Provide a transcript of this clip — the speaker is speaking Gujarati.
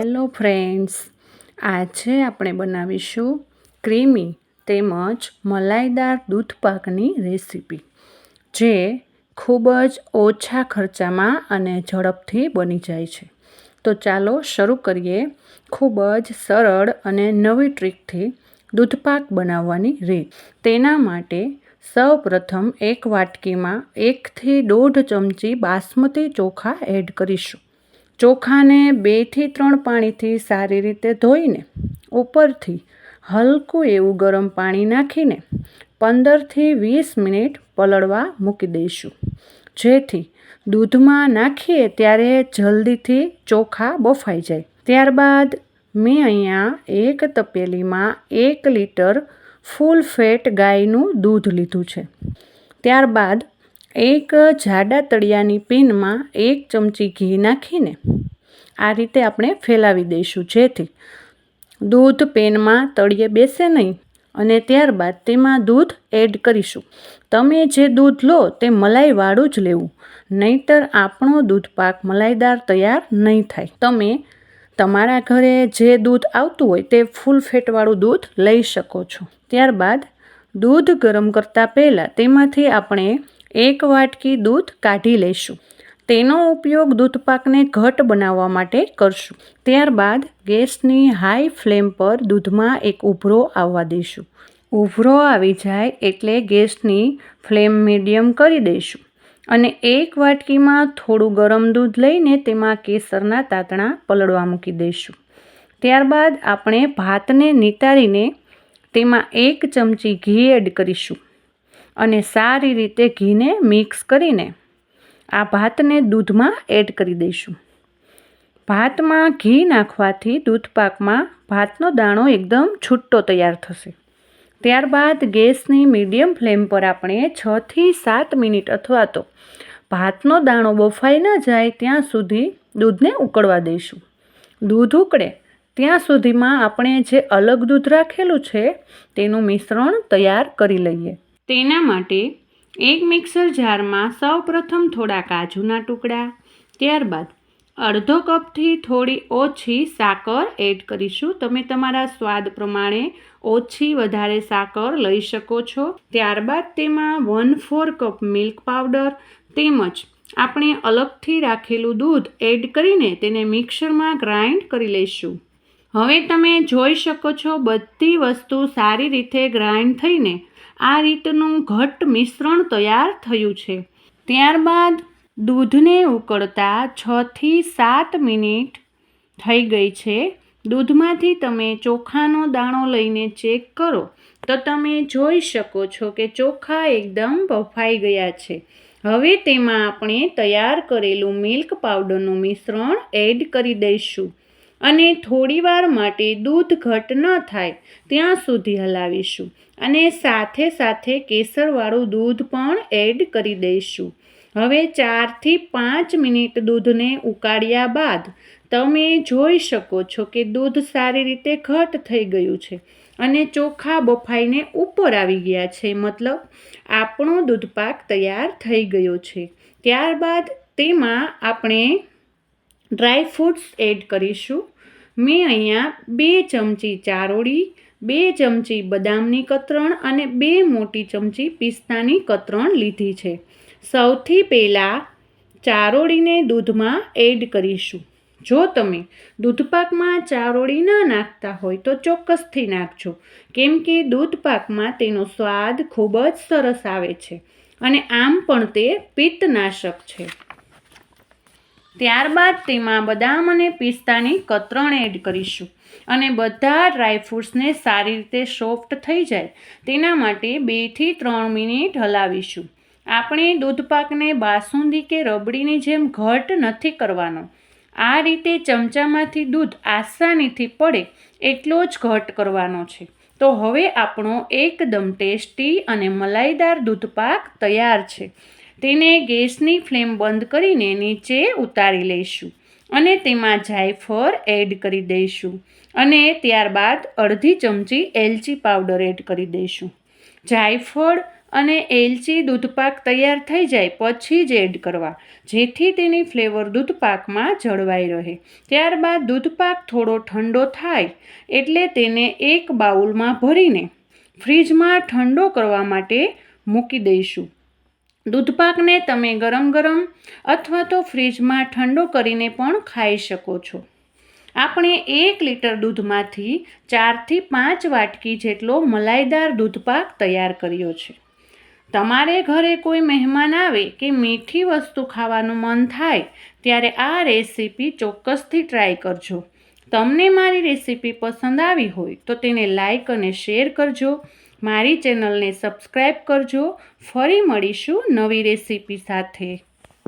હેલો ફ્રેન્ડ્સ, આજે આપણે બનાવીશું ક્રીમી તેમજ મલાઈદાર દૂધપાકની રેસીપી, જે ખૂબ જ ઓછા ખર્ચામાં અને ઝડપથી બની જાય છે. તો ચાલો શરૂ કરીએ ખૂબ જ સરળ અને નવી ટ્રીકથી દૂધપાક બનાવવાની રીત. તેના માટે સૌપ્રથમ એક વાટકીમાં 1 થી 1.5 ચમચી બાસમતી ચોખા એડ કરીશું. ચોખાને 2 થી 3 પાણીથી સારી રીતે ધોઈને ઉપરથી હલકું એવું ગરમ પાણી નાખીને 15 થી 20 મિનિટ પલળવા મૂકી દઈશું, જેથી દૂધમાં નાખીએ ત્યારે જલ્દીથી ચોખા બફાઈ જાય. ત્યારબાદ મેં અહીંયા એક તપેલીમાં 1 લીટર ફૂલ ફેટ ગાયનું દૂધ લીધું છે. ત્યારબાદ એક જાડા તળિયાની પેનમાં 1 ચમચી ઘી નાખીને આ રીતે આપણે ફેલાવી દઈશું, જેથી દૂધ પેનમાં તળિયે બેસે નહીં. અને ત્યારબાદ તેમાં દૂધ એડ કરીશું. તમે જે દૂધ લો તે મલાઈવાળું જ લેવું, નહીંતર આપણો દૂધપાક મલાઈદાર તૈયાર નહીં થાય. તમે તમારા ઘરે જે દૂધ આવતું હોય તે ફૂલ ફેટવાળું દૂધ લઈ શકો છો. ત્યારબાદ દૂધ ગરમ કરતાં પહેલાં તેમાંથી આપણે 1 વાટકી દૂધ કાઢી લઈશું. તેનો ઉપયોગ દૂધપાકને ઘટ બનાવવા માટે કરશું. ત્યારબાદ ગેસની હાઈ ફ્લેમ પર દૂધમાં એક ઉભરો આવવા દઈશું. ઉભરો આવી જાય એટલે ગેસની ફ્લેમ મીડિયમ કરી દઈશું અને 1 વાટકીમાં થોડું ગરમ દૂધ લઈને તેમાં કેસરના તાતણા પલળવા મૂકી દઈશું. ત્યારબાદ આપણે ભાતને નિતારીને તેમાં 1 ચમચી ઘી એડ કરીશું અને સારી રીતે ઘીને મિક્સ કરીને આ ભાતને દૂધમાં એડ કરી દઈશું. ભાતમાં ઘી નાખવાથી દૂધપાકમાં ભાતનો દાણો એકદમ છૂટો તૈયાર થશે. ત્યારબાદ ગેસની મીડિયમ ફ્લેમ પર આપણે 6 થી 7 મિનિટ અથવા તો ભાતનો દાણો બફાઈ ન જાય ત્યાં સુધી દૂધને ઉકળવા દઈશું. દૂધ ઉકળે ત્યાં સુધીમાં આપણે જે અલગ દૂધ રાખેલું છે તેનું મિશ્રણ તૈયાર કરી લઈએ. તેના માટે એક મિક્સર જારમાં સૌપ્રથમ થોડા કાજુના ટુકડા, ત્યારબાદ અડધો કપથી થોડી ઓછી સાકર એડ કરીશું. તમે તમારા સ્વાદ પ્રમાણે ઓછી વધારે સાકર લઈ શકો છો. ત્યારબાદ તેમાં 1/4 કપ મિલ્ક પાવડર તેમજ આપણે અલગથી રાખેલું દૂધ એડ કરીને તેને મિક્સરમાં ગ્રાઇન્ડ કરી લઈશું. હવે તમે જોઈ શકો છો બધી વસ્તુ સારી રીતે ગ્રાઇન્ડ થઈને આ રીતનું ઘટ્ટ મિશ્રણ તૈયાર થયું છે. ત્યારબાદ દૂધને ઉકળતા 6 થી 7 મિનિટ થઈ ગઈ છે. દૂધમાંથી તમે ચોખાનો દાણો લઈને ચેક કરો તો તમે જોઈ શકો છો કે ચોખા એકદમ બફાઈ ગયા છે. હવે તેમાં આપણે તૈયાર કરેલું મિલ્ક પાવડરનું મિશ્રણ એડ કરી દઈશું અને થોડીવાર માટે દૂધ ઘટ ન થાય ત્યાં સુધી હલાવીશું અને સાથે સાથે કેસરવાળું દૂધ પણ એડ કરી દઈશું. હવે 4 થી 5 મિનિટ દૂધને ઉકાળ્યા બાદ તમે જોઈ શકો છો કે દૂધ સારી રીતે ઘટ થઈ ગયું છે અને ચોખા બફાઈને ઉપર આવી ગયા છે. મતલબ આપણો દૂધપાક તૈયાર થઈ ગયો છે. ત્યારબાદ તેમાં આપણે ડ્રાય ફ્રૂટ્સ એડ કરીશું. મેં અહીંયા 2 ચમચી ચારોળી, 2 ચમચી બદામની કતરણ અને 2 મોટી ચમચી પિસ્તાની કતરણ લીધી છે. સૌથી પહેલાં ચારોળીને દૂધમાં એડ કરીશું. જો તમે દૂધપાકમાં ચારોળી ન નાખતા હોય તો ચોક્કસથી નાખજો, કેમ કે દૂધપાકમાં તેનો સ્વાદ ખૂબ જ સરસ આવે છે અને આમ પણ તે પિત્તનાશક છે. ત્યારબાદ તેમાં બદામ અને પિસ્તાની કતરણ એડ કરીશું અને બધા ડ્રાયફ્રૂટ્સને સારી રીતે સોફ્ટ થઈ જાય તેના માટે 2 થી 3 મિનિટ હલાવીશું. આપણે દૂધપાકને બાસુંદી કે રબડીની જેમ ઘટ નથી કરવાનો. આ રીતે ચમચામાંથી દૂધ આસાનીથી પડે એટલો જ ઘટ કરવાનો છે. તો હવે આપણો એકદમ ટેસ્ટી અને મલાઈદાર દૂધપાક તૈયાર છે. તેને ગેસની ફ્લેમ બંધ કરીને નીચે ઉતારી લઈશું અને તેમાં જાયફળ એડ કરી દઈશું અને ત્યારબાદ અડધી ચમચી એલચી પાવડર એડ કરી દઈશું. જાયફળ અને એલચી દૂધપાક તૈયાર થઈ જાય પછી જ એડ કરવા, જેથી તેની ફ્લેવર દૂધપાકમાં જળવાઈ રહે. ત્યારબાદ દૂધપાક થોડો ઠંડો થાય એટલે તેને એક બાઉલમાં ભરીને ફ્રીજમાં ઠંડો કરવા માટે મૂકી દઈશું. દૂધપાકને તમે ગરમ ગરમ અથવા તો ફ્રીજમાં ઠંડો કરીને પણ ખાઈ શકો છો. આપણે 1 લીટર દૂધમાંથી 4 થી 5 વાટકી જેટલો મલાઈદાર દૂધપાક તૈયાર કર્યો છે. તમારે ઘરે કોઈ મહેમાન આવે કે મીઠી વસ્તુ ખાવાનું મન થાય ત્યારે આ રેસીપી ચોક્કસથી ટ્રાય કરજો. તમને મારી રેસીપી પસંદ આવી હોય તો તેને લાઈક અને શેર કરજો. મારી ચેનલને સબસ્ક્રાઈબ કરજો. ફરી મળીશું નવી રેસીપી સાથે.